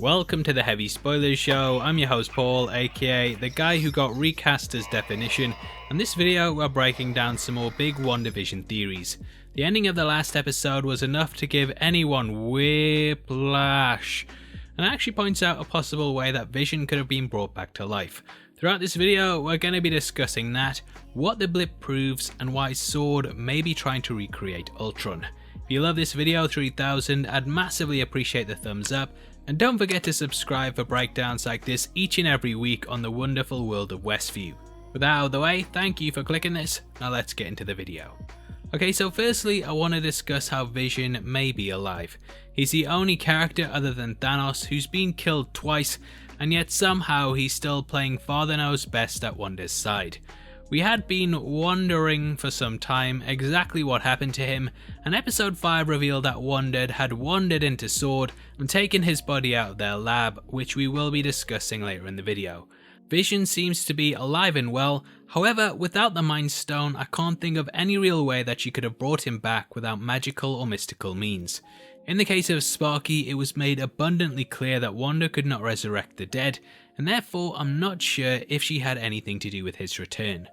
Welcome to the Heavy Spoilers Show. I'm your host Paul, aka the guy who got recast as Deffinition, and this video we're breaking down some more big Wandavision theories. The ending of the last episode was enough to give anyone whiplash, and actually points out a possible way that Vision could have been brought back to life. Throughout this video we're going to be discussing that, what the blip proves, and why S.W.O.R.D. may be trying to recreate Ultron. If you love this video 3000, I'd massively appreciate the thumbs up, and don't forget to subscribe for breakdowns like this each and every week on the wonderful world of Westview. With that out of the way, thank you for clicking this, now let's get into the video. Okay, so firstly I want to discuss how Vision may be alive. He's the only character other than Thanos who's been killed twice, and yet somehow he's still playing Father Knows Best at Wanda's side. We had been wondering for some time exactly what happened to him, and episode 5 revealed that Wanda had wandered into S.W.O.R.D. and taken his body out of their lab, which we will be discussing later in the video. Vision seems to be alive and well, however without the Mind Stone I can't think of any real way that she could have brought him back without magical or mystical means. In the case of Sparky, it was made abundantly clear that Wanda could not resurrect the dead, and therefore I'm not sure if she had anything to do with his return.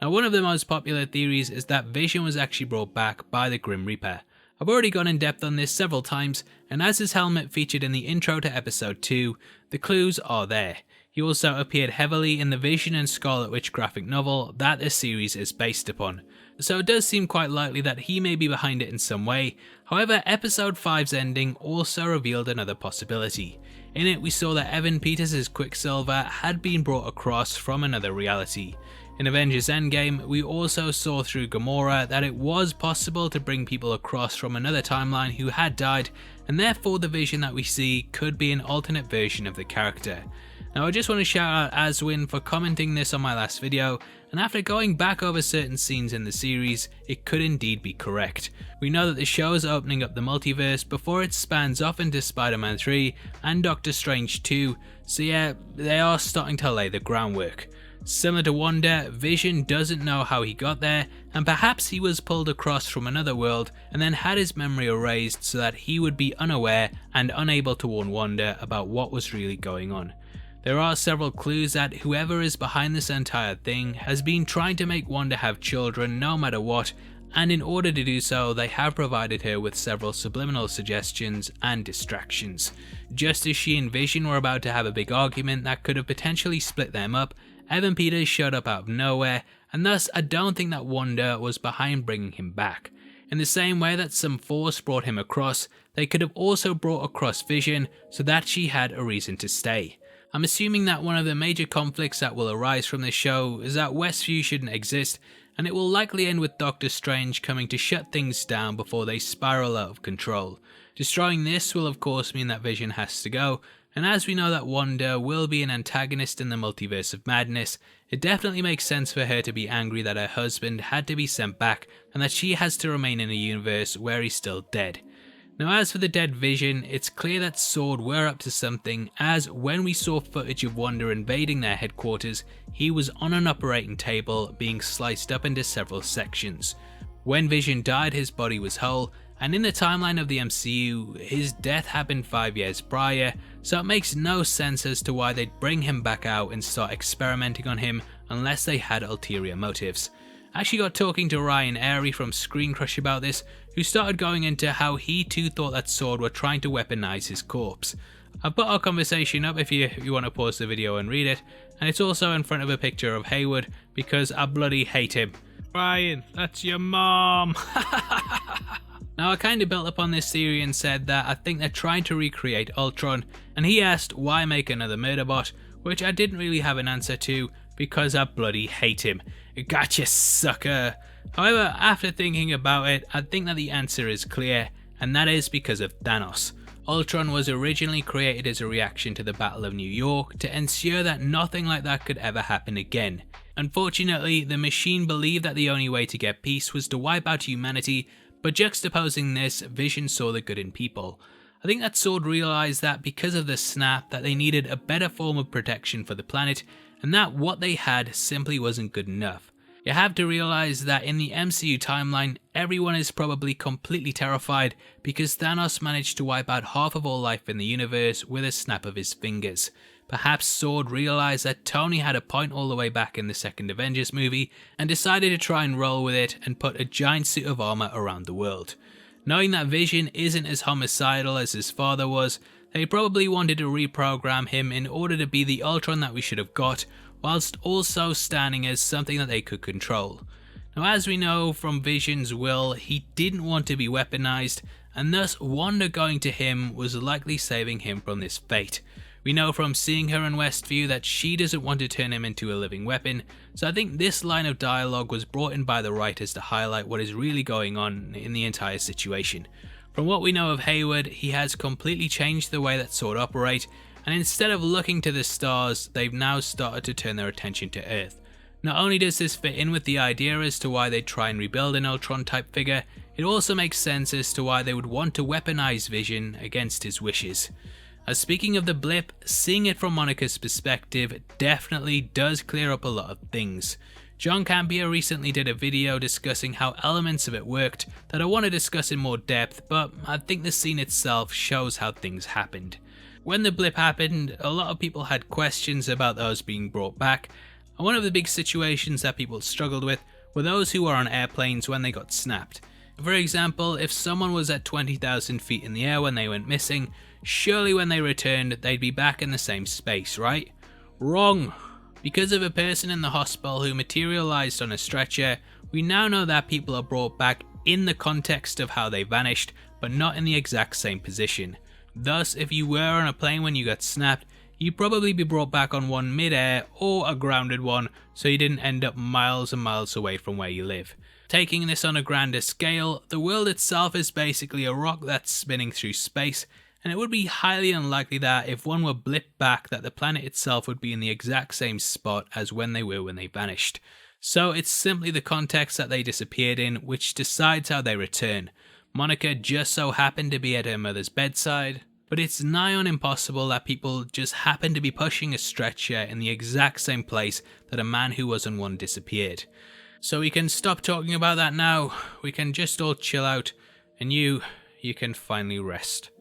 Now, one of the most popular theories is that Vision was actually brought back by the Grim Reaper. I've already gone in depth on this several times, and as his helmet featured in the intro to episode 2, the clues are there. He also appeared heavily in the Vision and Scarlet Witch graphic novel that this series is based upon, so it does seem quite likely that he may be behind it in some way. However, episode 5's ending also revealed another possibility. In it we saw that Evan Peters' Quicksilver had been brought across from another reality. In Avengers Endgame, we also saw through Gamora that it was possible to bring people across from another timeline who had died, and therefore the Vision that we see could be an alternate version of the character. Now I just want to shout out Aswin for commenting this on my last video, and after going back over certain scenes in the series, it could indeed be correct. We know that the show is opening up the multiverse before it spans off into Spider-Man 3 and Doctor Strange 2, so yeah, they are starting to lay the groundwork. Similar to Wanda, Vision doesn't know how he got there, and perhaps he was pulled across from another world and then had his memory erased so that he would be unaware and unable to warn Wanda about what was really going on. There are several clues that whoever is behind this entire thing has been trying to make Wanda have children no matter what, and in order to do so they have provided her with several subliminal suggestions and distractions. Just as she and Vision were about to have a big argument that could have potentially split them up, Evan Peters showed up out of nowhere, and thus I don't think that Wanda was behind bringing him back. In the same way that some force brought him across, they could have also brought across Vision so that she had a reason to stay. I'm assuming that one of the major conflicts that will arise from this show is that Westview shouldn't exist, and it will likely end with Doctor Strange coming to shut things down before they spiral out of control. Destroying this will of course mean that Vision has to go, and as we know that Wanda will be an antagonist in the multiverse of madness, it definitely makes sense for her to be angry that her husband had to be sent back and that she has to remain in a universe where he's still dead. Now as for the dead Vision, it's clear that S.W.O.R.D. were up to something, as when we saw footage of Wanda invading their headquarters, he was on an operating table being sliced up into several sections. When Vision died, his body was whole, and in the timeline of the MCU, his death happened 5 years prior, so it makes no sense as to why they'd bring him back out and start experimenting on him unless they had ulterior motives. I actually got talking to Ryan Airy from Screen Crush about this, who started going into how he too thought that S.W.O.R.D. were trying to weaponize his corpse. I've put our conversation up if you want to pause the video and read it, and it's also in front of a picture of Hayward because I bloody hate him. Ryan, that's your mom! Now I kinda built upon this theory and said that I think they're trying to recreate Ultron, and he asked why make another murderbot, which I didn't really have an answer to because I bloody hate him. Gotcha, sucker! However, after thinking about it, I think that the answer is clear, and that is because of Thanos. Ultron was originally created as a reaction to the Battle of New York to ensure that nothing like that could ever happen again. Unfortunately, the machine believed that the only way to get peace was to wipe out humanity, but juxtaposing this, Vision saw the good in people. I think that S.W.O.R.D. realised that because of the snap that they needed a better form of protection for the planet, and that what they had simply wasn't good enough. You have to realize that in the MCU timeline, everyone is probably completely terrified because Thanos managed to wipe out half of all life in the universe with a snap of his fingers. Perhaps Sword realized that Tony had a point all the way back in the second Avengers movie and decided to try and roll with it and put a giant suit of armor around the world. Knowing that Vision isn't as homicidal as his father was, they probably wanted to reprogram him in order to be the Ultron that we should have got, whilst also standing as something that they could control. Now, as we know from Vision's will, he didn't want to be weaponized, and thus Wanda going to him was likely saving him from this fate. We know from seeing her in Westview that she doesn't want to turn him into a living weapon, so I think this line of dialogue was brought in by the writers to highlight what is really going on in the entire situation. From what we know of Hayward, he has completely changed the way that Sword operate, and instead of looking to the stars, they've now started to turn their attention to Earth. Not only does this fit in with the idea as to why they try and rebuild an Ultron type figure, it also makes sense as to why they would want to weaponize Vision against his wishes. Speaking of the blip, seeing it from Monica's perspective definitely does clear up a lot of things. John Campea recently did a video discussing how elements of it worked that I want to discuss in more depth, but I think the scene itself shows how things happened. When the blip happened, a lot of people had questions about those being brought back, and one of the big situations that people struggled with were those who were on airplanes when they got snapped. For example, if someone was at 20,000 feet in the air when they went missing, surely when they returned they'd be back in the same space, right? Wrong! Because of a person in the hospital who materialized on a stretcher, we now know that people are brought back in the context of how they vanished, but not in the exact same position. Thus, if you were on a plane when you got snapped, you'd probably be brought back on one mid-air or a grounded one, so you didn't end up miles and miles away from where you live. Taking this on a grander scale, the world itself is basically a rock that's spinning through space, and it would be highly unlikely that if one were blipped back that the planet itself would be in the exact same spot as when they were when they vanished. So it's simply the context that they disappeared in which decides how they return. Monica just so happened to be at her mother's bedside, but it's nigh on impossible that people just happen to be pushing a stretcher in the exact same place that a man who was on one disappeared. So we can stop talking about that now, we can just all chill out, and you can finally rest.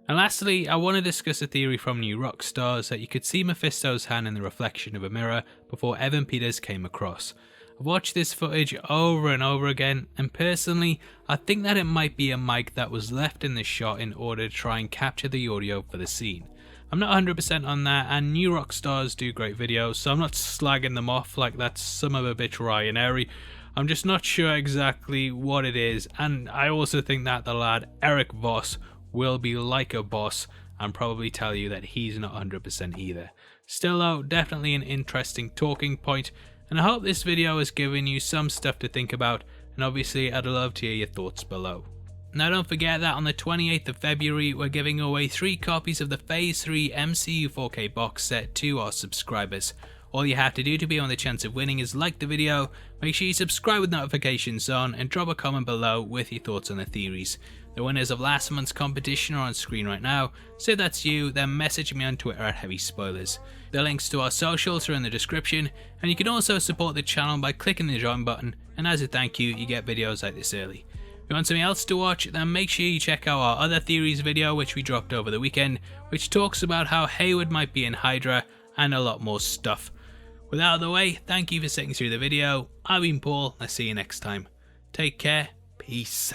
And lastly, I want to discuss a theory from New Rockstars that you could see Mephisto's hand in the reflection of a mirror before Evan Peters came across. I've watched this footage over and over again, and personally, I think that it might be a mic that was left in the shot in order to try and capture the audio for the scene. I'm not 100% on that, and New Rockstars do great videos, so I'm not slagging them off like that's some of a bit Ryan Airy. I'm just not sure exactly what it is, and I also think that the lad Eric Voss will be like a boss and probably tell you that he's not 100% either. Still though, definitely an interesting talking point, and I hope this video has given you some stuff to think about, and obviously I'd love to hear your thoughts below. Now don't forget that on the 28th of February we're giving away 3 copies of the Phase 3 MCU 4K box set to our subscribers. All you have to do to be on the chance of winning is like the video, make sure you subscribe with notifications on, and drop a comment below with your thoughts on the theories. The winners of last month's competition are on screen right now, so if that's you, then message me on Twitter at Heavy Spoilers. The links to our socials are in the description, and you can also support the channel by clicking the join button, and as a thank you, you get videos like this early. If you want something else to watch, then make sure you check out our other theories video which we dropped over the weekend, which talks about how Hayward might be in Hydra, and a lot more stuff. With that out of the way, thank you for sitting through the video. I've been Paul, I'll see you next time. Take care, peace.